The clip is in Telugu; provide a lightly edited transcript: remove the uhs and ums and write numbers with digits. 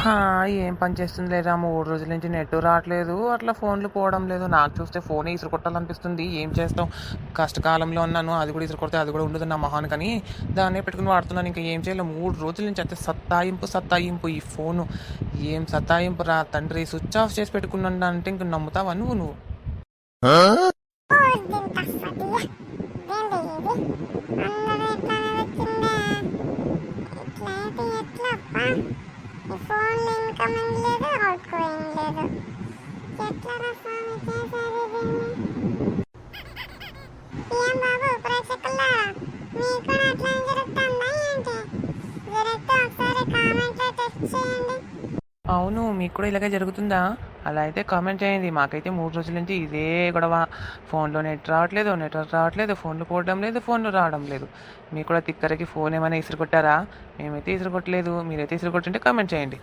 హా! ఏం పని చేస్తుంది లేదా 3 రోజుల నుంచి నెట్టు రావట్లేదు. అట్లా ఫోన్‌లు పోవడం లేదు. నాకు చూస్తే ఫోనే ఇసురు కొట్టాలనిపిస్తుంది. ఏం చేస్తాం? కష్టకాలంలో ఉన్నాను. అది కూడా ఇసురు కొడితే అది కూడా ఉండదు నా మొహానికని దాన్నే పెట్టుకొని వాడుతున్నాను. ఇంక ఏం చేయలేం. 3 రోజుల నుంచి అయితే సత్తాయింపు ఈ ఫోను. ఏం సత్తాయింపురా తండ్రి! స్విచ్ ఆఫ్ చేసి పెట్టుకున్నానంటే ఇంక నమ్ముతావా నువ్వు? ఫోన్లో ఇన్కమింగ్ లేదు, అవుట్ గోయింగ్ లేదు. ఎట్లా రా స్వామి చేసేది దీన్ని? ఏం బాబు ప్రేక్షకులారా, మీకు కూడా అట్లా జరుగుతుందా ఏంటి? జరుగుతూ ఒకసారి కామెంట్లో టెస్ట్ చేయండి. అవును. మీకు కూడా ఇలాగే జరుగుతుందా? అలా అయితే కామెంట్ చేయండి. మాకైతే 3 రోజుల నుంచి ఇదే గొడవ. ఫోన్‌లో నెట్ రావట్లేదు, నెట్వర్క్ రావట్లేదు, ఫోన్‌లు పోవడం లేదు, ఫోన్‌లు రావడం లేదు. మీకు కూడా తిక్కరకి ఫోన్ ఏమైనా ఇసురు కొట్టారా? మేమైతే ఇసురు కొట్టలేదు. మీరైతే ఇసురు కొట్టుంటే కామెంట్ చేయండి.